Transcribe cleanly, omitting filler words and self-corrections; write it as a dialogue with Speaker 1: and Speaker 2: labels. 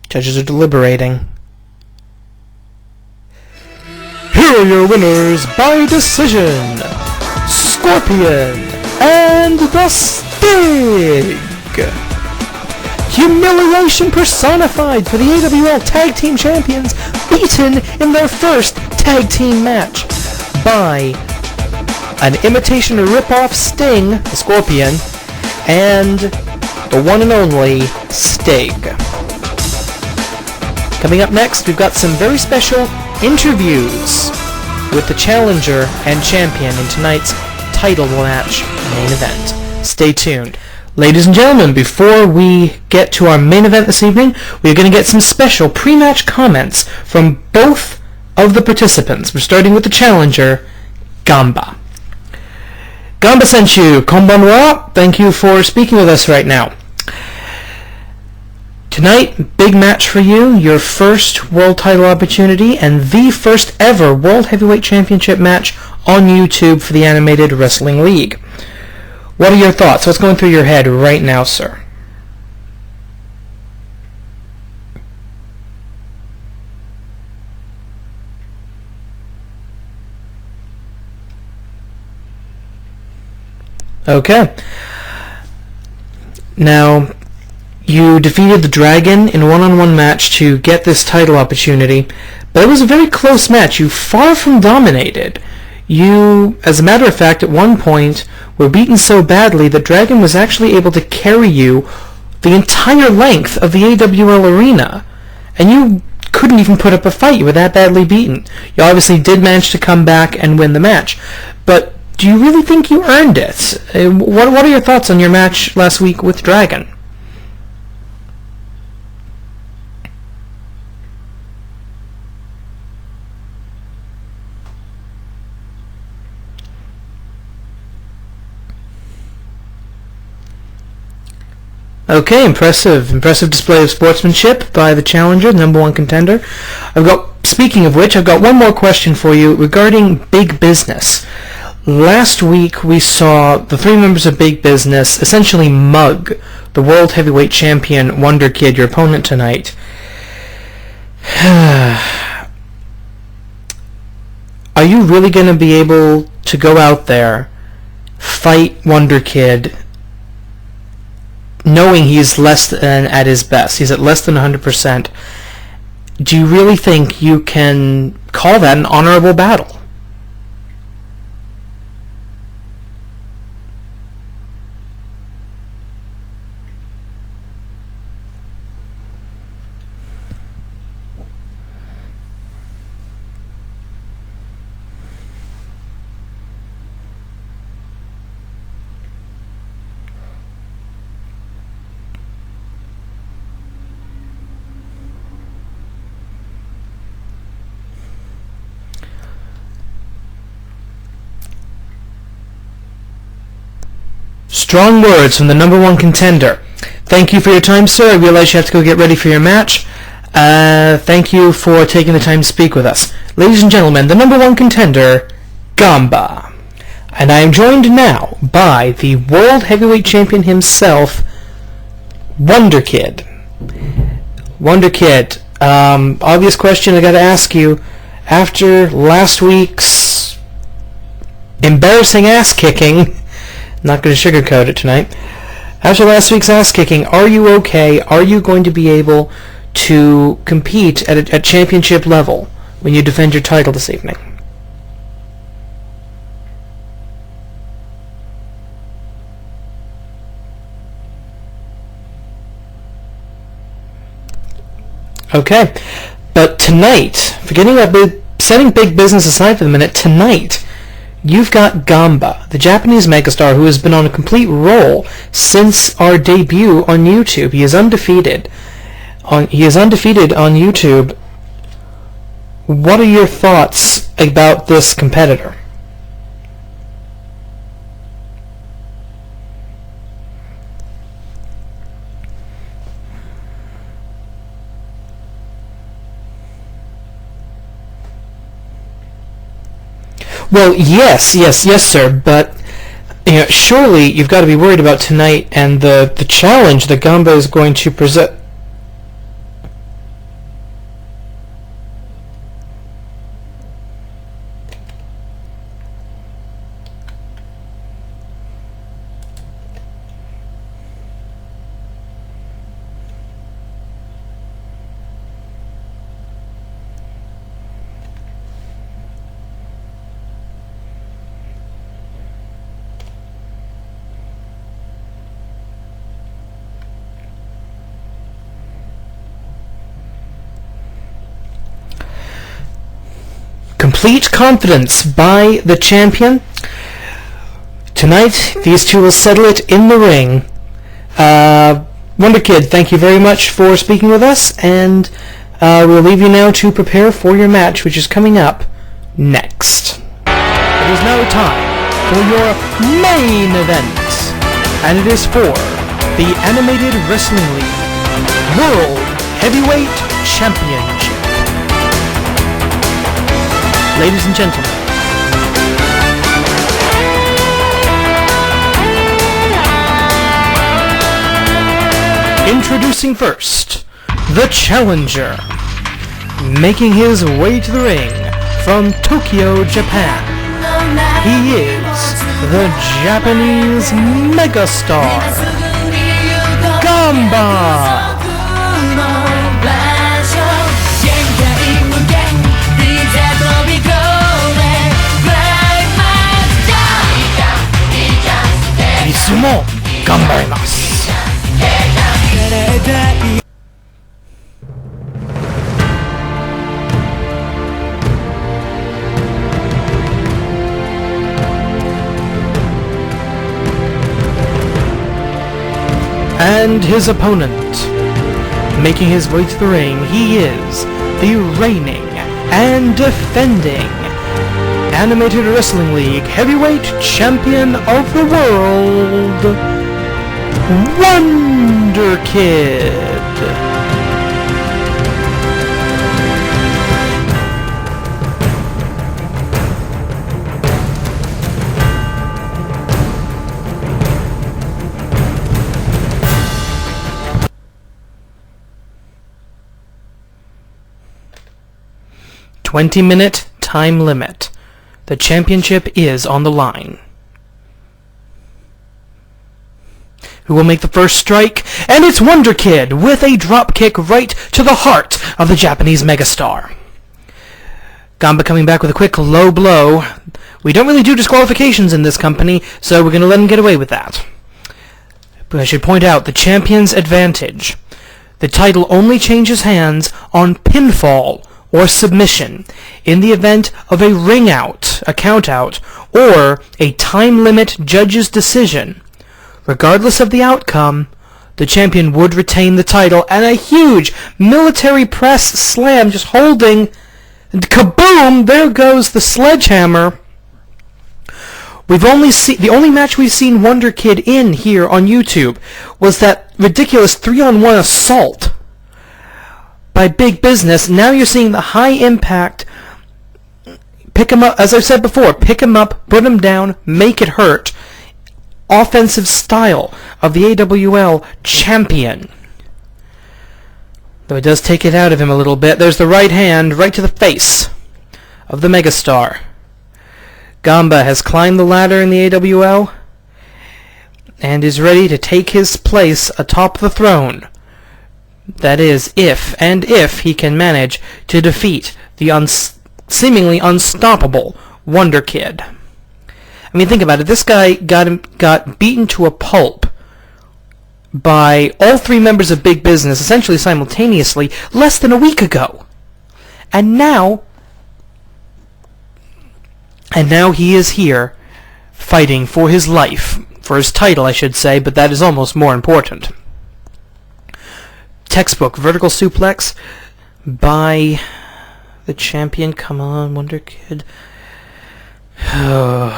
Speaker 1: Judges are deliberating. Here are your winners by decision, Scorpion and the Stig. Humiliation personified for the AWL Tag Team Champions, beaten in their first tag team match by an imitation rip-off Sting, the Scorpion, and the one and only Stig. Coming up next, we've got some very special interviews with the challenger and champion in tonight's title match main event. Stay tuned. Ladies and gentlemen, before we get to our main event this evening, we're going to get some special pre-match comments from both of the participants. We're starting with the challenger, Ganba. Ganba sent you, konbanwa. Thank you for speaking with us right now. Tonight, big match for you, your first world title opportunity, and the first ever World Heavyweight Championship match on YouTube for the Animated Wrestling League. What are your thoughts? What's going through your head right now, sir? Okay. Now, you defeated the Dragon in a one-on-one match to get this title opportunity, but it was a very close match. You far from dominated. You, as a matter of fact, at one point, were beaten so badly that Dragon was actually able to carry you the entire length of the AWL arena, and you couldn't even put up a fight. You were that badly beaten. You obviously did manage to come back and win the match, but do you really think you earned it? What are your thoughts on your match last week with Dragon? Okay, impressive display of sportsmanship by the challenger, the number one contender. Speaking of which, I've got one more question for you regarding Big Business. Last week we saw the three members of Big Business essentially mug the World Heavyweight Champion Wonder Kid, your opponent tonight. Are you really going to be able to go out there, fight Wonder Kid, knowing he's less than at his best? He's at less than 100%. Do you really think you can call that an honorable battle? Strong words from the number one contender. Thank you for your time, sir. I realize you have to go get ready for your match. Thank you for taking the time to speak with us. Ladies and gentlemen, the number one contender, Ganba. And I am joined now by the World Heavyweight Champion himself, Wonder Kid. Wonder Kid, obvious question I gotta ask you. After last week's embarrassing ass-kicking, not going to sugarcoat it tonight. After last week's ass-kicking, are you okay? Are you going to be able to compete at championship level when you defend your title this evening? Okay, but tonight, setting Big Business aside for the minute, tonight, you've got Ganba, the Japanese megastar who has been on a complete roll since our debut on YouTube. He is undefeated. He is undefeated on YouTube. What are your thoughts about this competitor? Well, yes, sir, but surely you've got to be worried about tonight and the challenge that Ganba is going to present. complete confidence by the champion. Tonight, these two will settle it in the ring. Wonder Kid, thank you very much for speaking with us, and we'll leave you now to prepare for your match, which is coming up next. It is now time for your main event, and it is for the Animated Wrestling League World Heavyweight Championship. Ladies and gentlemen, introducing first, the challenger, making his way to the ring from Tokyo, Japan. He is the Japanese megastar, Ganba. Isumo ganbarimasu. And his opponent, making his way to the ring, he is the reigning and defending Animated Wrestling League Heavyweight Champion of the World, Wonder Kid. "20-minute time limit. The championship is on the line. Who will make the first strike? And it's Wonder Kid with a drop kick right to the heart of the Japanese megastar. Ganba coming back with a quick low blow. We don't really do disqualifications in this company, so we're going to let him get away with that. But I should point out the champion's advantage. The title only changes hands on pinfall or submission in the event of a ring out, a count out, or a time limit judge's decision. Regardless of the outcome, the champion would retain the title, and a huge military press slam just holding, and kaboom, there goes the sledgehammer. The only match we've seen Wonder Kid in here on YouTube was that ridiculous 3-on-1 assault by Big Business. Now you're seeing the high impact, pick him up, as I've said before, pick him up, put him down, make it hurt, offensive style of the AWL champion. Though it does take it out of him a little bit. There's the right hand right to the face of the megastar. Ganba has climbed the ladder in the AWL and is ready to take his place atop the throne. That is, if he can manage to defeat the seemingly unstoppable Wonder Kid. I mean, think about it. This guy got beaten to a pulp by all three members of Big Business, essentially simultaneously, less than a week ago. And now he is here fighting for his life, for his title, I should say, but that is almost more important. Textbook vertical suplex by the champion. Come on, Wonder Kid.